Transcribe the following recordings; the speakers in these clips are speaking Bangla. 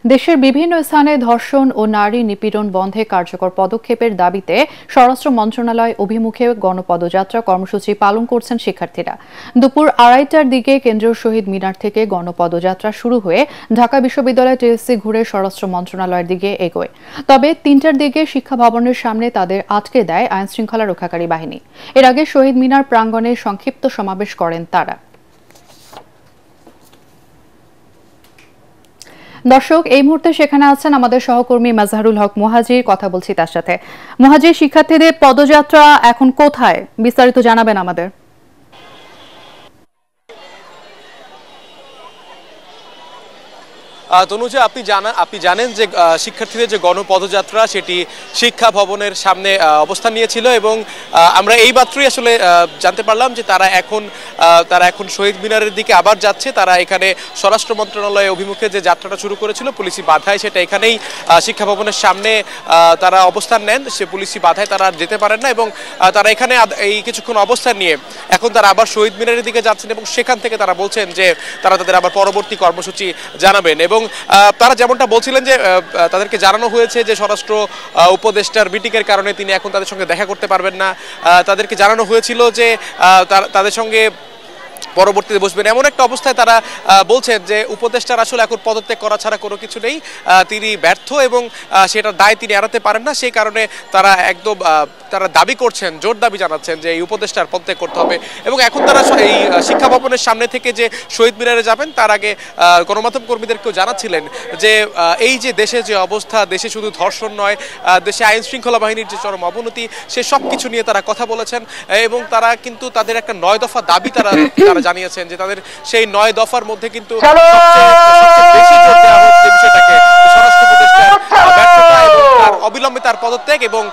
দেশের বিভিন্ন স্থানে ধর্ষণ ও নারী নিপীড়ন বন্ধে কার্যকর পদক্ষেপের দাবিতে স্বরাষ্ট্র মন্ত্রণালয় অভিমুখে গণপদযাত্রা কর্মসূচি পালন করছেন শিক্ষার্থীরা। দুপুর 2:30টার দিকে কেন্দ্রীয় শহীদ মিনার থেকে গণপদযাত্রা শুরু হয়ে ঢাকা বিশ্ববিদ্যালয় টিএসসি ঘুরে স্বরাষ্ট্র মন্ত্রণালয়ের দিকে এগোয়। তবে 3টার দিকে শিক্ষা ভবনের সামনে তাদের আটকে দেয় আইনশৃঙ্খলা রক্ষাকারী বাহিনী। এর আগে শহীদ মিনার প্রাঙ্গণে সংক্ষিপ্ত সমাবেশ করেন তারা। দর্শক, এই মুহূর্তে সেখানে আছেন আমাদের সহকর্মী মাজহারুল হক মুহাজির। কথা বলছি তার সাথে। মুহাজির, শিক্ষার্থীদের পদযাত্রা এখন কোথায়, বিস্তারিত জানাবেন আমাদের। তনুজা, আপনি জানেন যে শিক্ষার্থীদের যে গণপদযাত্রা সেটি শিক্ষা ভবনের সামনে অবস্থান নিয়েছিল এবং আমরা এই মাত্রই আসলে জানতে পারলাম যে তারা এখন শহীদ মিনারের দিকে আবার যাচ্ছে। তারা এখানে স্বরাষ্ট্র মন্ত্রণালয় অভিমুখে যে যাত্রাটা শুরু করেছিল পুলিশি বাধায় সেটা এখানেই শিক্ষা ভবনের সামনে তারা অবস্থান নেন। সে পুলিশি বাধায় তারা যেতে পারেন না এবং তারা এখানে এই কিছুক্ষণ অবস্থান নিয়ে এখন তারা আবার শহীদ মিনারের দিকে যাচ্ছেন এবং সেখান থেকে তারা বলছেন যে তারা তাদের আবার পরবর্তী কর্মসূচি জানাবেন। এবং তারা যেমনটা বলছিলেন যে তাদেরকে জানানো হয়েছে যে স্বরাষ্ট্র উপদেষ্টার মিটিংয়ের কারণে তিনি এখন তাদের সঙ্গে দেখা করতে পারবেন না। তাদেরকে জানানো হয়েছিল যে তাদের সঙ্গে পরবর্তীতে বসবেন। এমন একটা অবস্থায় তারা বলছেন যে উপদেষ্টার আসলে এখন পদত্যাগ করা ছাড়া কোনো কিছু নেই, তিনি ব্যর্থ এবং সেটার দায় তিনি এড়াতে পারেন না। সেই কারণে তারা তারা দাবি করছেন, জোর দাবি জানাচ্ছেন যে এই উপদেষ্টার পদত্যাগ করতে হবে। এবং এখন তারা এই শিক্ষা ভবনের সামনে থেকে যে শহীদ মিনারে যাবেন তার আগে গণমাধ্যম কর্মীদেরকেও জানাচ্ছিলেন যে এই যে দেশে যে অবস্থা, দেশে শুধু ধর্ষণ নয়, দেশে আইন শৃঙ্খলা বাহিনীর যে চরম অবনতি, সে সব কিছু নিয়ে তারা কথা বলেছেন। এবং তারা কিন্তু তাদের একটা 9 দফা দাবি তারা জানিয়েছেন যে তাদের সেই 9 দফার মধ্যে কিন্তু সবচেয়ে বেশি জোর দেওয়া হচ্ছে যে বিষয়টাকে স্বরাষ্ট্র উপদেষ্টার ব্যর্থতা এবং তার অবিলম্বে তার পদত্যাগ এবং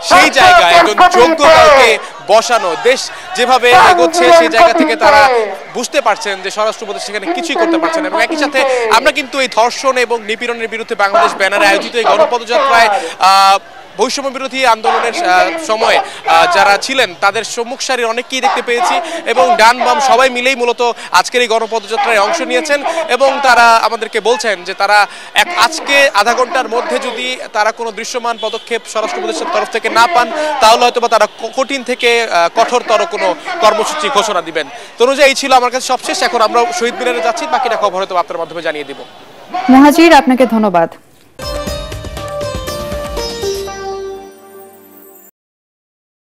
সেই জায়গায় একজন যোগ্য কাউকে বসানো। দেশ যেভাবে এগোচ্ছে সেই জায়গা থেকে তারা বুঝতে পারছেন যে স্বরাষ্ট্র উপদেষ্টা সেখানে কিছুই করতে পারছেন। এবং একই সাথে আমরা কিন্তু এই ধর্ষণ এবং নিপীড়নের বিরুদ্ধে বাংলাদেশ ব্যানারে আয়োজিত এই গণপদযাত্রায় বৈষম্য বিরোধী আন্দোলনের সময় যারা ছিলেন তাদের সম্মুখ সারির অনেককেই দেখতে পেয়েছি এবং ডান বাম সবাই মিলেই মূলত আজকের এই গণপদযাত্রায় অংশ নিয়েছেন। এবং তারা আমাদেরকে বলছেন যে তারা আজকে আধা ঘন্টার মধ্যে যদি তারা কোনো দৃশ্যমান পদক্ষেপ স্বরাষ্ট্র উপদেষ্টার তরফ থেকে না পান তাহলে হয়তো বা তারা কঠিন থেকে কঠোরতর কোনো কর্মসূচি ঘোষণা দিবেন। তো অনুযায়ী এই ছিল আমার কাছে সবশেষ। এখন আমরা শহীদ মিনারে যাচ্ছি, বাকিটা খবর হয়তো আপনার মাধ্যমে জানিয়ে দিব। মুহাজির, আপনাকে ধন্যবাদ।